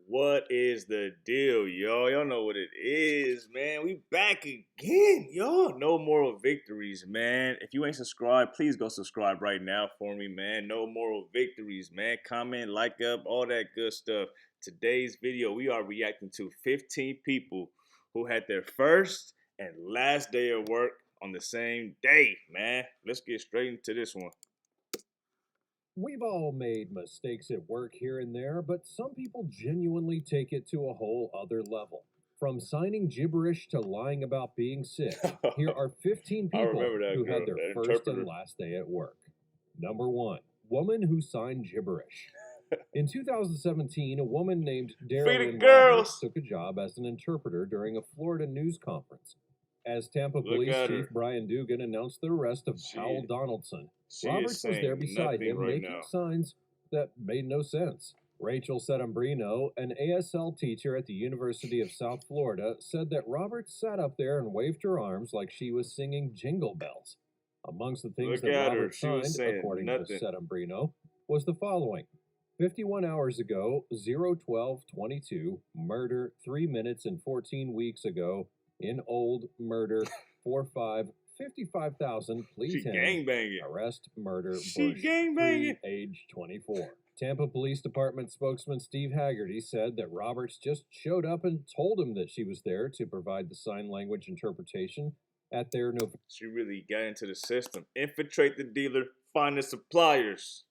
What is the deal, y'all? Y'all know what it is, man. We back again, y'all. No moral victories, man. If you ain't subscribed, please go subscribe right now for me, man. No moral victories, man. Comment, like up, all that good stuff. Today's video, we are reacting to 15 people who had their first and last day of work on the same day, man. Let's get straight into this one. We've all made mistakes at work here and there, but some people genuinely take it to a whole other level. From signing gibberish to lying about being sick, here are 15 I people remember that who girl, had their that first interpreter. and last day at work. Number 1. Woman who signed gibberish. In 2017, a woman named Free the Darylyn girls. Roberts took a job as an interpreter during a Florida news conference. As Tampa Look Police at Chief her. Brian Dugan announced the arrest of Powell She Donaldson, she is Roberts was there saying beside nothing him right making now. signs that made no sense. Rachel Settembrino, an ASL teacher at the University of South Florida, said that Roberts sat up there and waved her arms like she was singing Jingle Bells. Amongst the things Look that at her. Roberts She was signed, saying according nothing. to Settembrino, was the following. 51 hours ago, 01222, murder 3 minutes and 14 weeks ago, in old murder 45 55,000, please She him, gangbanging. arrest murder She Bush, gangbanging. age 24. Tampa Police Department spokesman Steve Haggerty said that Roberts just showed up and told him that she was there to provide the sign language interpretation at their November. She really got into the system. Infiltrate the dealer, find the suppliers.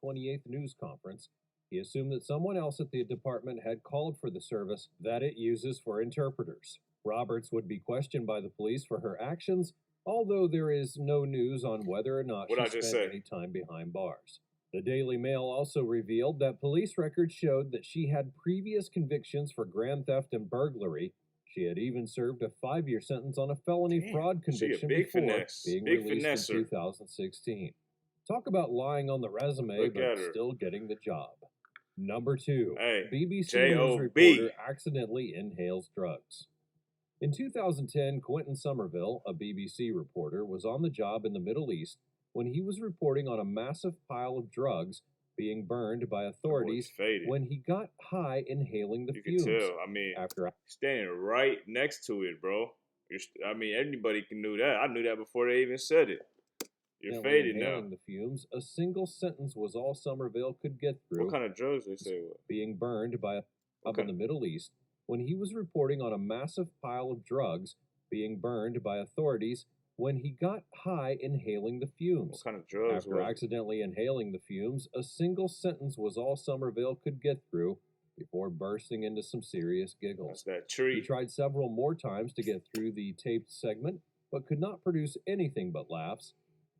28th news conference. He assumed that someone else at the department had called for the service that it uses for interpreters. Roberts would be questioned by the police for her actions, although there is no news on whether or not What'd I she just spent say? any time behind bars. The Daily Mail also revealed that police records showed that she had previous convictions for grand theft and burglary. She had even served a 5-year sentence on a felony Damn, fraud she a conviction big before finesse. being Big released in finesser. 2016. Talk about lying on the resume, Look but at her. still getting the job. Number 2. Hey, BBC News J.O.B. reporter accidentally inhales drugs. In 2010, Quentin Somerville, a BBC reporter, was on the job in the Middle East when he was reporting on a massive pile of drugs being burned by authorities faded. when he got high inhaling the You fumes. can tell. I mean, After standing right next to it, bro. I mean, anybody can do that. I knew that before they even said it. You're faded now. inhaling the fumes, a single sentence was all Somerville could get through. What kind of drugs they say? Being burned by up in Okay. the Middle East when he was reporting on a massive pile of drugs being burned by authorities when he got high inhaling the What fumes. kind of drugs After was it? accidentally inhaling the fumes, a single sentence was all Somerville could get through before bursting into some serious giggles. That's that He tree. tried several more times to get through the taped segment, but could not produce anything but laughs.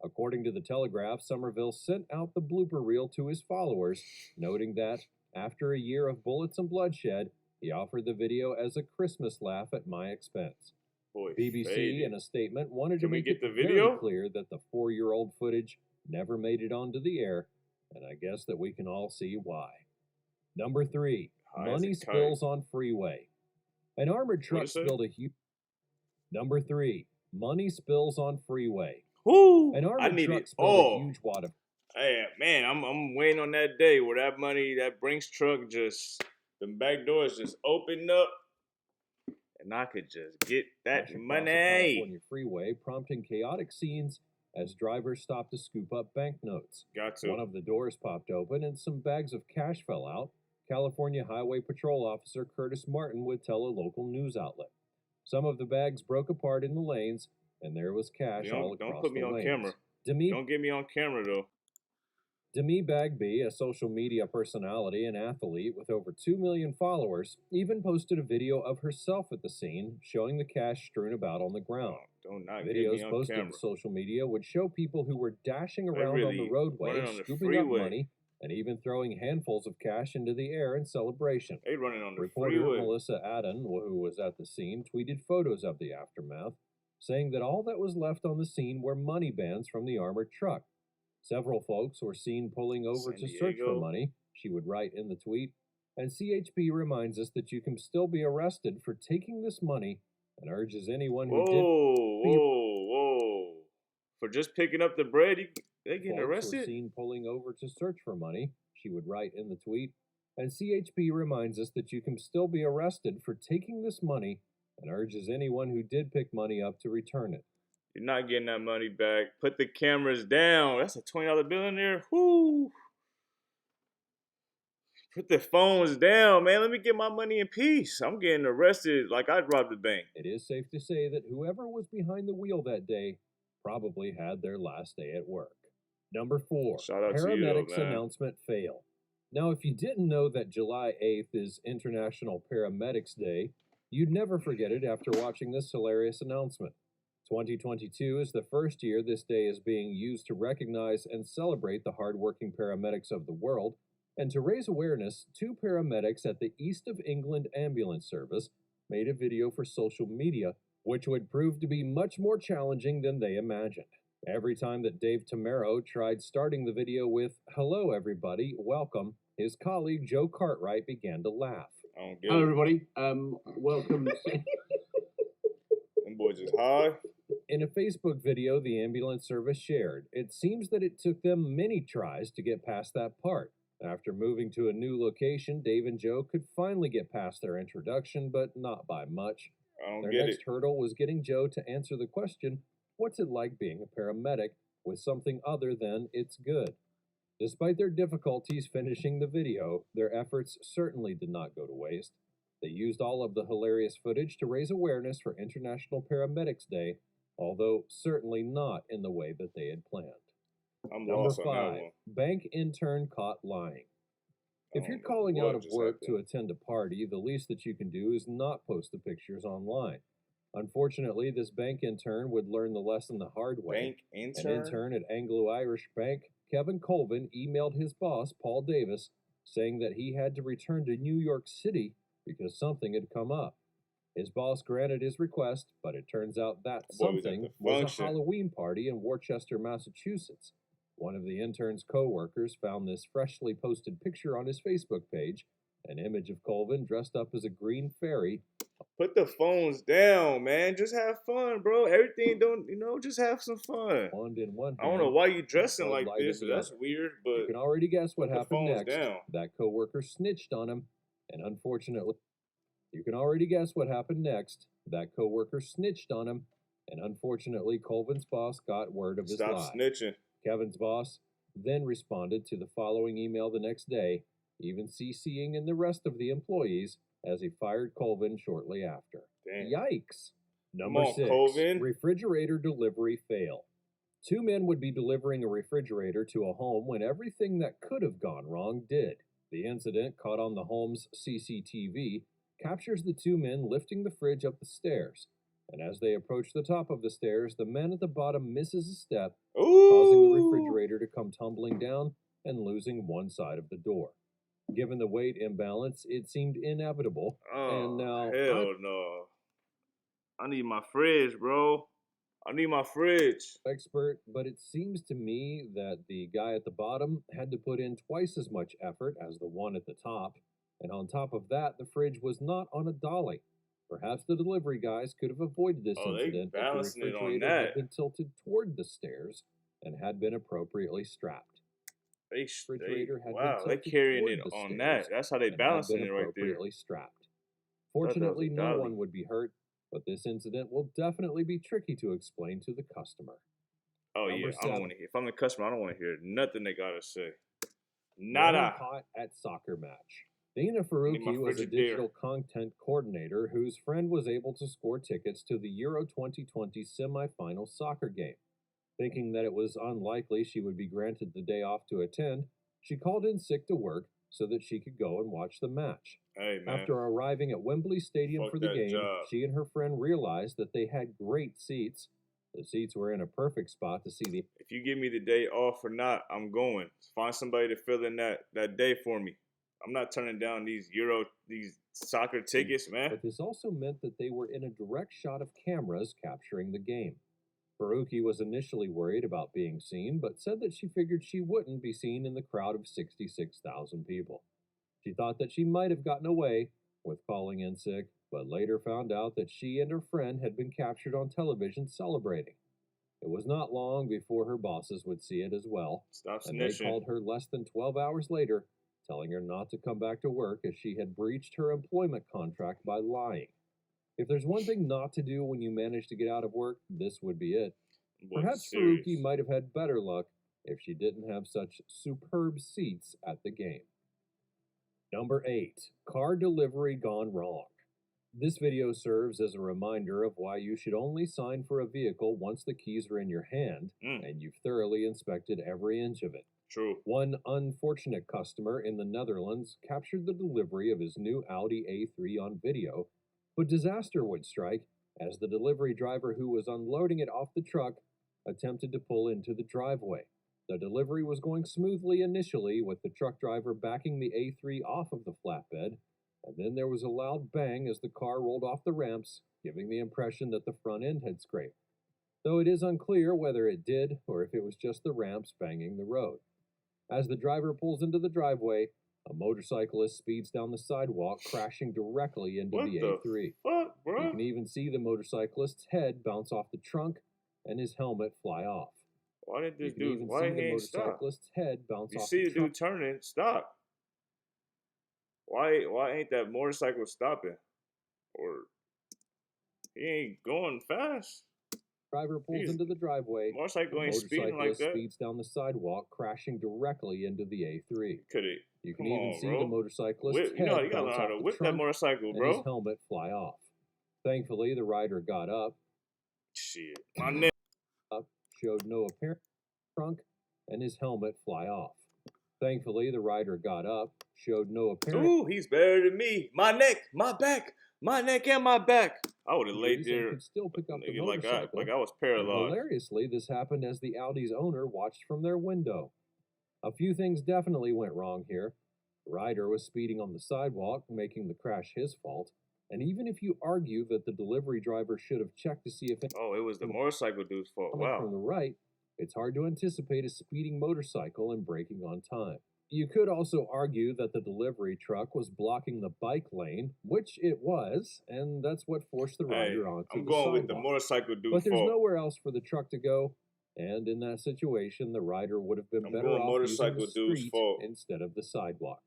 According to the Telegraph, Somerville sent out the blooper reel to his followers, noting that, after a year of bullets and bloodshed, he offered the video as a Christmas laugh at my expense. Boy, BBC, faded. in a statement, wanted to Can we make get it the very video? clear that the 4-year-old footage never made it onto the air, and I guess that we can all see why. Number 3. High as Money a kite. spills on freeway. An armored truck What'd it say? spilled a huge... Number 3. Money spills on freeway. Whoo! An I armored need truck it spilled a all. huge wad of... Hey, man, I'm waiting on that day where that money, that Brinks truck just, the back doors just open up and I could just get that across the money. California freeway, prompting chaotic scenes as drivers stopped to scoop up banknotes. Got to. One of the doors popped open and some bags of cash fell out. California Highway Patrol Officer Curtis Martin would tell a local news outlet. Some of the bags broke apart in the lanes, and there was cash all across Don't put me the on lanes. camera. Demi Don't get me on camera, though. Bagby, a social media personality and athlete with over 2 million followers, even posted a video of herself at the scene, showing the cash strewn about on the ground. Oh, don't not get me Videos on posted camera. to social media would show people who were dashing They around on really the roadway, running on the scooping freeway. up money, and even throwing handfuls of cash into the air in celebration. They running on the Reporter freeway. Melissa Adden, who was at the scene, tweeted photos of the aftermath, saying that all that was left on the scene were money bands from the armored truck. Several folks were seen pulling over San to search for Diego. money, she would write in the tweet, and CHP reminds us that you can still be arrested for taking this money and urges anyone who did Whoa. For just picking up the bread, they getting folks were arrested? seen pulling over to search for money, she would write in the tweet, And CHP reminds us that you can still be arrested for taking this money and urges anyone who did pick money up to return it. You're not getting that money back. Put the cameras down. That's a $20 bill in there. Whoo! Put the phones down, man. Let me get my money in peace. I'm getting arrested like I'd robbed the bank. It is safe to say that whoever was behind the wheel that day probably had their last day at work. Number 4, Shout out to you, though, paramedics man. announcement fail. Now, if you didn't know that July 8th is International Paramedics Day, you'd never forget it after watching this hilarious announcement. 2022 is the first year this day is being used to recognize and celebrate the hardworking paramedics of the world. And to raise awareness, 2 paramedics at the East of England Ambulance Service made a video for social media, which would prove to be much more challenging than they imagined. Every time that Dave Tamaro tried starting the video with, "Hello everybody, welcome," his colleague Joe Cartwright began to laugh. I don't get Hello, it. everybody. Welcome. Them boys is high. In a Facebook video the ambulance service shared, it seems that it took them many tries to get past that part. After moving to a new location, Dave and Joe could finally get past their introduction, but not by much. I don't Their get next it. hurdle was getting Joe to answer the question, "What's it like being a paramedic?" with something other than "It's good." Despite their difficulties finishing the video, their efforts certainly did not go to waste. They used all of the hilarious footage to raise awareness for International Paramedics Day, although certainly not in the way that they had planned. I'm Number lost on that 5, one. bank intern caught lying. If I you're don't know calling what out of just work to happened. attend a party, the least that you can do is not post the pictures online. Unfortunately, this bank intern would learn the lesson the hard way. Bank An intern? intern at Anglo-Irish Bank, Kevin Colvin, emailed his boss, Paul Davis, saying that he had to return to New York City because something had come up. His boss granted his request, but it turns out that That boy was at something the was a function. Halloween party in Worcester, Massachusetts. One of the intern's co-workers found this freshly posted picture on his Facebook page, an image of Colvin dressed up as a green fairy. Put the phones down, man. Just have fun, bro. Everything don't, just have some fun. Wand in one I don't know hand, why you dressing Bud like Light in this. the That's other. weird, You but can already guess what put the happened phones next. down. That coworker snitched on him, and unfortunately, you can already guess what happened next. That coworker snitched on him, and unfortunately, Colvin's boss got word of his Stop lie. snitching. Kevin's boss then responded to the following email the next day, even CCing in the rest of the employees as he fired Colvin shortly after. Damn. Yikes! Come Number on, 6, Colvin. refrigerator delivery fail. 2 men would be delivering a refrigerator to a home when everything that could have gone wrong did. The incident, caught on the home's CCTV, captures the 2 men lifting the fridge up the stairs. And as they approach the top of the stairs, the man at the bottom misses a step, causing the Ooh. refrigerator to come tumbling down and losing one side of the door. Given the weight imbalance, it seemed inevitable. Oh, And now, hell no. I need my fridge, bro. I need my fridge. expert, but it seems to me that the guy at the bottom had to put in twice as much effort as the one at the top. And on top of that, the fridge was not on a dolly. Perhaps the delivery guys could have avoided this Oh, they incident if the balancing it on refrigerator that. had been tilted toward the stairs and had been appropriately strapped. Refrigerator had been Wow, they tilted carrying toward it the on stairs that. That's how they and had balancing been it right there. appropriately strapped. Thought that was Fortunately, a no dolly. one would be hurt, but this incident will definitely be tricky to explain to the customer. Oh Number yeah, I don't 7, want to hear. If I'm the customer, I don't want to hear nothing they gotta say. woman Nada. caught at soccer match. Dina Need my Faruqi was a Frigidaire. digital content coordinator whose friend was able to score tickets to the Euro 2020 semifinal soccer game. Thinking that it was unlikely she would be granted the day off to attend, she called in sick to work so that she could go and watch the match. Hey man, After arriving at Wembley Stadium fuck for the that game, job. she and her friend realized that they had great seats. The seats were in a perfect spot to see the If you give me the day off or not, I'm going. Find somebody to fill in that day for me. I'm not turning down these soccer tickets, man. but this also meant that they were in a direct shot of cameras capturing the game. Faruqi was initially worried about being seen, but said that she figured she wouldn't be seen in the crowd of 66,000 people. She thought that she might have gotten away with calling in sick, but later found out that she and her friend had been captured on television celebrating. It was not long before her bosses would see it as well, Stop and they snitching. called her less than 12 hours later telling her not to come back to work as she had breached her employment contract by lying. If there's one thing not to do when you manage to get out of work, this would be it. Boy, Perhaps serious. Faruqi might have had better luck if she didn't have such superb seats at the game. Number 8. Car delivery gone wrong. This video serves as a reminder of why you should only sign for a vehicle once the keys are in your hand and you've thoroughly inspected every inch of it. True. One unfortunate customer in the Netherlands captured the delivery of his new Audi A3 on video, but disaster would strike as the delivery driver who was unloading it off the truck attempted to pull into the driveway. The delivery was going smoothly initially, with the truck driver backing the A3 off of the flatbed, and then there was a loud bang as the car rolled off the ramps, giving the impression that the front end had scraped, though it is unclear whether it did or if it was just the ramps banging the road. As the driver pulls into the driveway, a motorcyclist speeds down the sidewalk, crashing directly into What the the A3. fuck, You bro? can even see the motorcyclist's head bounce off the trunk and his helmet fly off. Why did You this can dude? even Why see he the ain't stop? motorcyclist's head bounce You off see the the trunk. dude turning, stop. Why ain't that motorcycle stopping? Or he ain't going fast. Driver pulls He's- into the driveway. Motorcycle The ain't speeding like motorcyclist that. speeds down the sidewalk, crashing directly into the A3. Could it? You can Come even on, see bro. the motorcyclist's Whip, you head know you gotta bounce learn how off to the whip that trunk motorcycle, and his bro. helmet fly off. Thankfully, the rider got up, Shit, my neck. showed no apparent trunk, and his helmet fly off. Thankfully, the rider got up, showed no apparent Ooh, he's better than me. My neck, my back, my neck and my back. I would have laid injuries and there could still pick up the nigga, like motorcycle. I was And paralyzed. hilariously, this happened as the Audi's owner watched from their window. A few things definitely went wrong here. The rider was speeding on the sidewalk, making the crash his fault. And even if you argue that the delivery driver should have checked to see if it Oh, it was the motorcycle dude's fault. coming Wow. from the right, it's hard to anticipate a speeding motorcycle and braking on time. You could also argue that the delivery truck was blocking the bike lane, which it was, and that's what forced the Hey, rider onto I'm the going sidewalk. with the motorcycle dude's But there's fault. nowhere else for the truck to go, and in that situation, the rider would have been I'm better going off using motorcycle the dude's street fault. instead of the sidewalk.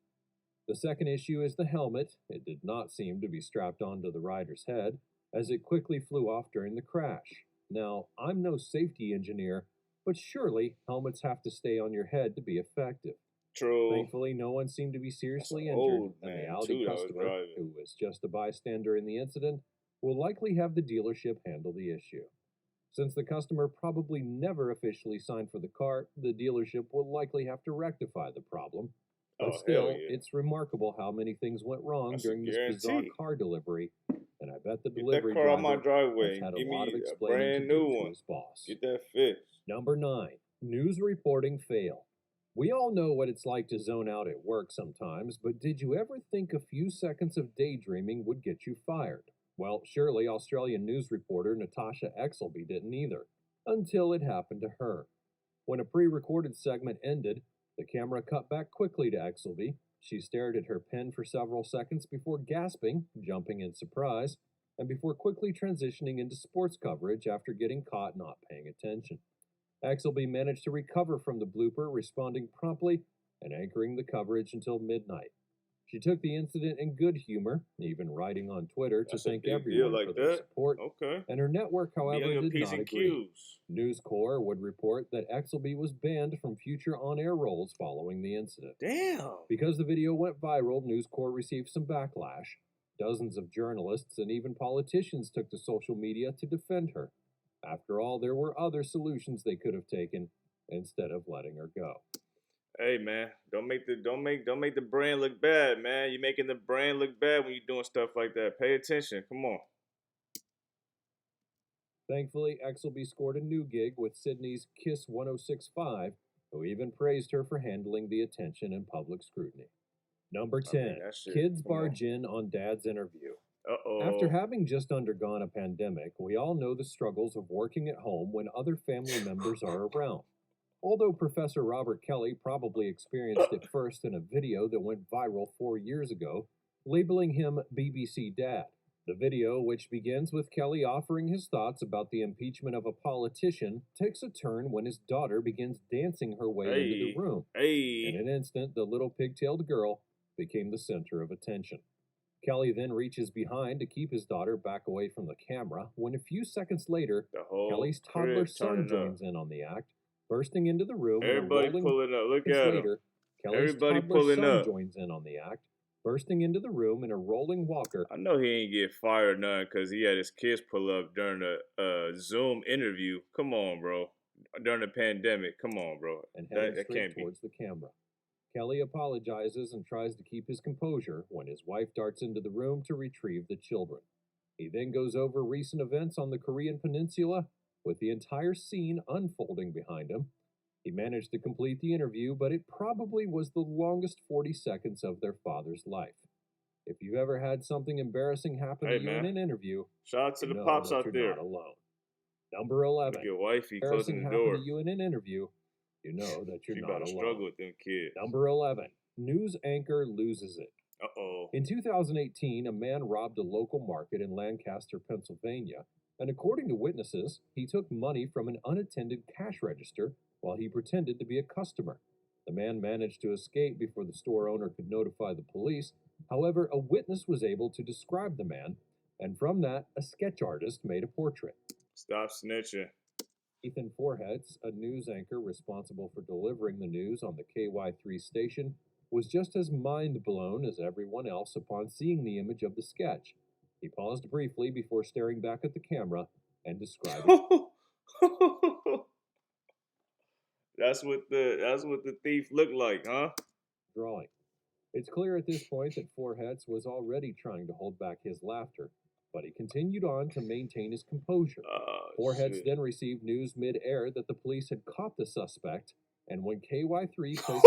The second issue is the helmet. It did not seem to be strapped onto the rider's head, as it quickly flew off during the crash. Now, I'm no safety engineer, but surely helmets have to stay on your head to be effective. True. Thankfully, no one seemed to be seriously an injured, old and the man, Audi too, that was customer, driving. who was just a bystander in the incident, will likely have the dealership handle the issue. Since the customer probably never officially signed for the car, the dealership will likely have to rectify the problem. But Oh, still, hell yeah. it's remarkable how many things went wrong That's a during this bizarre guarantee. car delivery, and I bet the Get that delivery car out my driver driveway has and had give a lot of me a explaining brand to new do to one. his boss. Get that fixed. Number 9. News reporting fail. We all know what it's like to zone out at work sometimes, but did you ever think a few seconds of daydreaming would get you fired? Well, surely Australian news reporter Natasha Exelby didn't either, until it happened to her. When a pre-recorded segment ended, the camera cut back quickly to Exelby. She stared at her pen for several seconds before gasping, jumping in surprise, and before quickly transitioning into sports coverage after getting caught not paying attention. Exelby managed to recover from the blooper, responding promptly and anchoring the coverage until midnight. She took the incident in good humor, even writing on Twitter to That's a thank big everyone deal like for their that. support, Okay. and her network, Be on however, your did P's not and agree. Q's. News Corps would report that Exelby was banned from future on-air roles following the incident. Damn. Because the video went viral, News Corps received some backlash. Dozens of journalists and even politicians took to social media to defend her. After all, there were other solutions they could have taken instead of letting her go. Hey man, don't make the brand look bad, man. You're making the brand look bad when you're doing stuff like that. Pay attention. Come on. Thankfully, Exelby scored a new gig with Sydney's Kiss 106.5, who even praised her for handling the attention and public scrutiny. Number 10. that shit, Kids come on. barge in on dad's interview. Uh-oh. After having just undergone a pandemic, we all know the struggles of working at home when other family members are around. Although Professor Robert Kelly probably experienced it first in a video that went viral 4 years ago, labeling him BBC Dad. The video, which begins with Kelly offering his thoughts about the impeachment of a politician, takes a turn when his daughter begins dancing her way into the room. In an instant, the little pigtailed girl became the center of attention. Kelly then reaches behind to keep his daughter back away from the camera when a few seconds later, Kelly's toddler son joins in on the act, bursting into the room Everybody and a rolling pulling up. Look at him. Kelly's Everybody toddler pulling son up. joins in on the act, bursting into the room in a rolling walker. I know he ain't get fired or nothing because he had his kids pull up during a Zoom interview. Come on, bro. During the pandemic. Come on, bro. And heading That straight can't be. towards the camera. Kelly apologizes and tries to keep his composure when his wife darts into the room to retrieve the children. He then goes over recent events on the Korean Peninsula, with the entire scene unfolding behind him. He managed to complete the interview, but it probably was the longest 40 seconds of their father's life. If you've ever had something embarrassing happen to you in an interview, shout out to the know pops that out you're there. not alone. Number 11. Look at wifey Embarrassing closing the happen door. to you in an interview, you know that you're She not about to alone. struggle with them kids. Number 11. News anchor loses it. Uh-oh. In 2018, a man robbed a local market in Lancaster, Pennsylvania, and according to witnesses, he took money from an unattended cash register while he pretended to be a customer. The man managed to escape before the store owner could notify the police. However, a witness was able to describe the man, and from that, a sketch artist made a portrait. Stop snitching. Ethan Forhetz, a news anchor responsible for delivering the news on the KY3 station, was just as mind-blown as everyone else upon seeing the image of the sketch. He paused briefly before staring back at the camera and describing That's what the thief looked like, huh? drawing. It's clear at this point that Forhetz was already trying to hold back his laughter, but he continued on to maintain his composure. Forhetz then received news mid-air that the police had caught the suspect, and when KY3 placed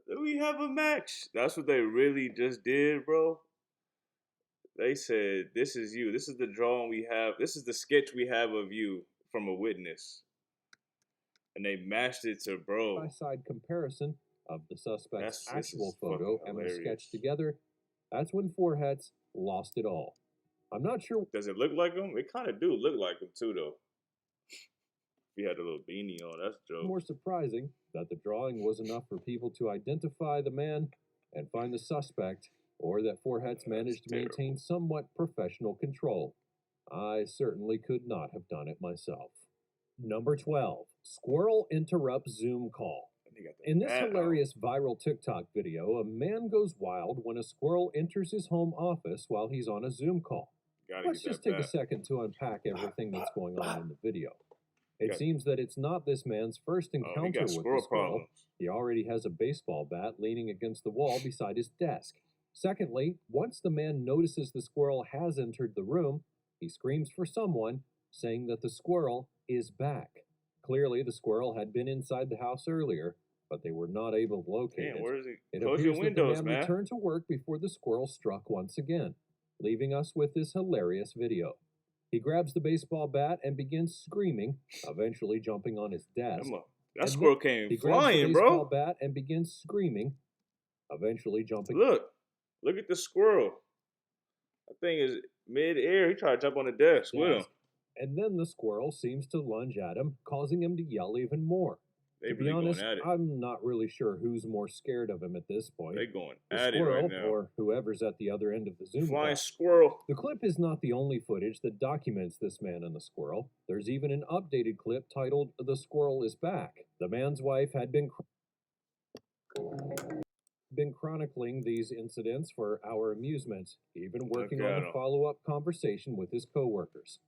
Do we have a match? That's what they really just did, bro. They said, this is you. This is the drawing we have. This is the sketch we have of you from a witness. And they matched it to bro. Side-by-side comparison of the suspect's actual photo and the sketch together. That's when Forhetz lost it all. I'm not sure. Does it look like him? It kind of do look like him too, though. He had a little beanie on. That's a joke. More surprising that the drawing was enough for people to identify the man and find the suspect, or that Forhetz managed to maintain somewhat professional control. I certainly could not have done it myself. Number 12. Squirrel interrupts Zoom call. In this hilarious viral TikTok video, a man goes wild when a squirrel enters his home office while he's on a Zoom call. Let's just take a second to unpack everything that's going on in the video. It seems that it's not this man's first encounter with the squirrel. He already has a baseball bat leaning against the wall beside his desk. Secondly, once the man notices the squirrel has entered the room, he screams for someone, saying that the squirrel is back. Clearly, the squirrel had been inside the house earlier, but they were not able to locate it. Where is it? It Close appears your windows, that the man returned to work before the squirrel struck once again, leaving us with this hilarious video. He grabs the baseball bat and begins screaming, eventually jumping on his desk. That squirrel came he flying, grabs the baseball bro. bat and begins screaming, eventually jumping. Look at the squirrel. That thing is mid-air. He tried to jump on the desk with him. And then the squirrel seems to lunge at him, causing him to yell even more. They to be really honest, going at it. I'm not really sure who's more scared of him at this point. They going the at squirrel it right now. Or whoever's at the other end of the Zoom Flying call. squirrel. The clip is not the only footage that documents this man and the squirrel. There's even an updated clip titled "The Squirrel is Back." The man's wife had been chronicling these incidents for our amusement, even working on a follow-up conversation with his coworkers.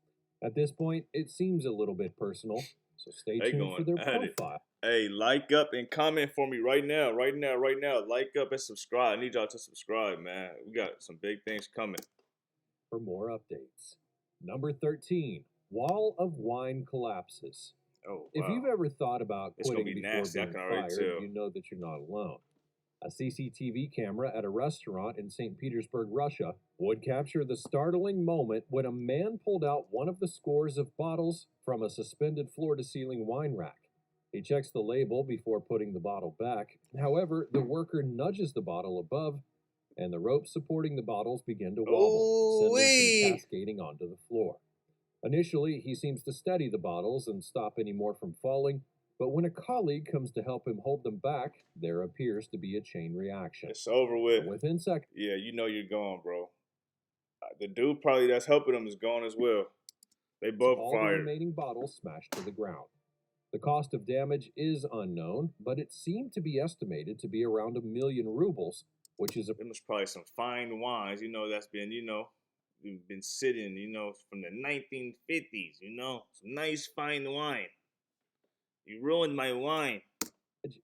At this point, it seems a little bit personal, so stay tuned for their profile. Hey, like up and comment for me right now. Like up and subscribe. I need y'all to subscribe, man. We got some big things coming. For more updates. Number 13. Wall of wine collapses. Oh, wow. If you've ever thought about quitting before nasty. being fired, you know that you're not alone. A CCTV camera at a restaurant in St. Petersburg, Russia, would capture the startling moment when a man pulled out one of the scores of bottles from a suspended floor-to-ceiling wine rack. He checks the label before putting the bottle back. However, the worker nudges the bottle above, and the ropes supporting the bottles begin to wobble, sending them cascading onto the floor. Initially, he seems to steady the bottles and stop any more from falling, but when a colleague comes to help him hold them back, there appears to be a chain reaction. It's over with. Within seconds, Yeah, you know you're gone, bro. The dude probably that's helping him is gone as well. They both all the fired. remaining bottles smashed to the ground. The cost of damage is unknown, but it seemed to be estimated to be around 1 million rubles, which is There was probably some fine wines, that's been, been sitting, from the 1950s, some nice fine wine. You ruined my wine.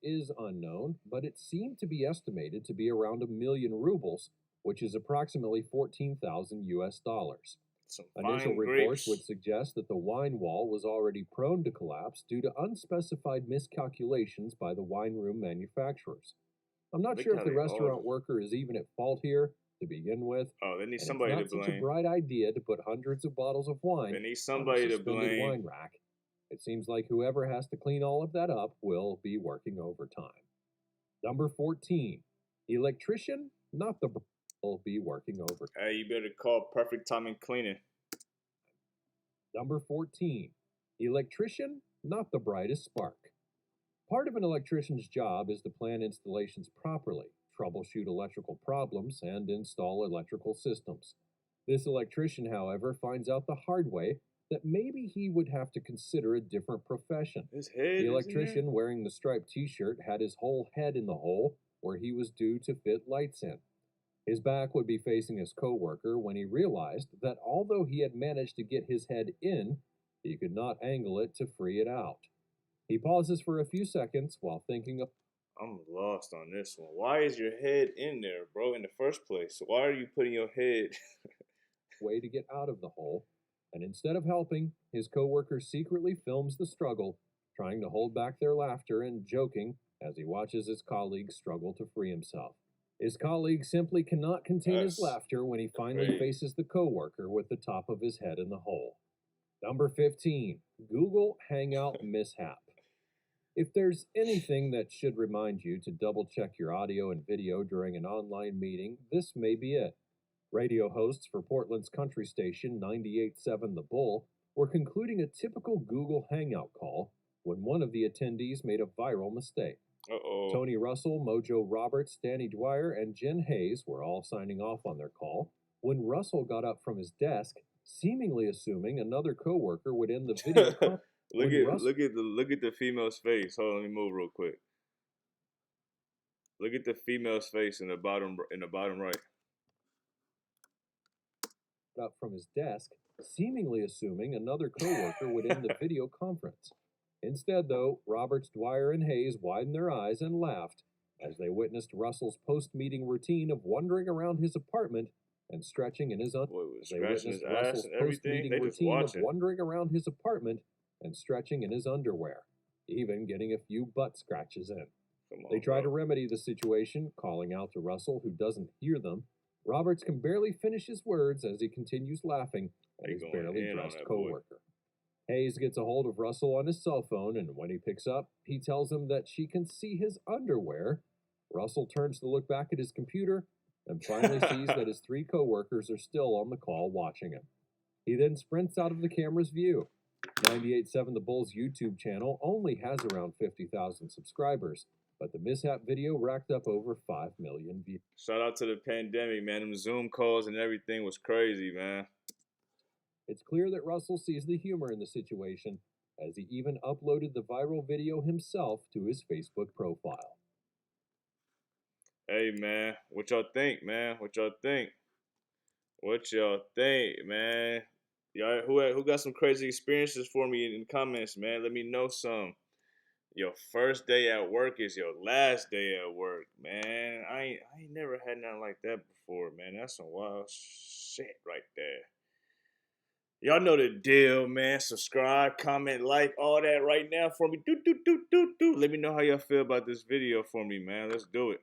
Is unknown, but it seemed to be estimated to be around 1 million rubles, which is approximately 14,000 US dollars. Some Initial fine reports grapes. would suggest that the wine wall was already prone to collapse due to unspecified miscalculations by the wine room manufacturers. I'm not Look sure how if the they restaurant all- worker is even at fault here to begin with. Oh, they need And somebody to it's not such a blame. bright idea to put hundreds of bottles of wine They need on a somebody to suspended blame. wine rack. It seems like whoever has to clean all of that up will be working overtime. Number 14. Electrician, not the will be working overtime. Hey, you better call Perfect Timing Cleaning. Number 14. Electrician, not the brightest spark. Part of an electrician's job is to plan installations properly, troubleshoot electrical problems, and install electrical systems. This electrician, however, finds out the hard way that maybe he would have to consider a different profession. His head The is electrician wearing the striped t-shirt had his whole head in the hole where he was due to fit lights in. His back would be facing his coworker when he realized that although he had managed to get his head in, he could not angle it to free it out. He pauses for a few seconds while thinking of I'm lost on this one. Why is your head in there, bro, in the first place? Why are you putting your head? a way to get out of the hole, and instead of helping, his coworker secretly films the struggle, trying to hold back their laughter and joking as he watches his colleague struggle to free himself. His colleague simply cannot contain his That's laughter when he finally crazy. faces the coworker with the top of his head in the hole. Number 15. Google Hangout Mishap. If there's anything that should remind you to double check your audio and video during an online meeting, this may be it. Radio hosts for Portland's country station 98.7 The Bull were concluding a typical Google Hangout call when one of the attendees made a viral mistake. Uh-oh. Tony Russell, Mojo Roberts, Danny Dwyer, and Jen Hayes were all signing off on their call when Russell got up from his desk, seemingly assuming another coworker would end the video call. Look at the female's face. Hold on, let me move real quick. Look at the female's face in the bottom right. Up from his desk, seemingly assuming another coworker would end the video conference. Instead, though, Roberts, Dwyer, and Hayes widened their eyes and laughed as they witnessed Russell's post-meeting routine of wandering around his apartment and stretching in his Boy was scratching his ass and everything. They just watching. wandering around his apartment and stretching in his underwear, even getting a few butt scratches in. Come on, They try bro. to remedy the situation, calling out to Russell, who doesn't hear them. Roberts can barely finish his words as he continues laughing at They his going barely in on dressed that boy. coworker. Hayes gets a hold of Russell on his cell phone, and when he picks up, he tells him that she can see his underwear. Russell turns to look back at his computer and finally sees that his 3 coworkers are still on the call watching him. He then sprints out of the camera's view. 98.7 The Bull's YouTube channel only has around 50,000 subscribers, but the mishap video racked up over 5 million views. Shout out to the pandemic, man. Them Zoom calls and everything was crazy, man. It's clear that Russell sees the humor in the situation, as he even uploaded the viral video himself to his Facebook profile. Hey, man. What y'all think, man? What y'all think? What y'all think, man? Y'all, who got some crazy experiences for me in the comments, man? Let me know some. Your first day at work is your last day at work, man. I ain't never had nothing like that before, man. That's some wild shit right there. Y'all know the deal, man. Subscribe, comment, like, all that right now for me. Do. Let me know how y'all feel about this video for me, man. Let's do it.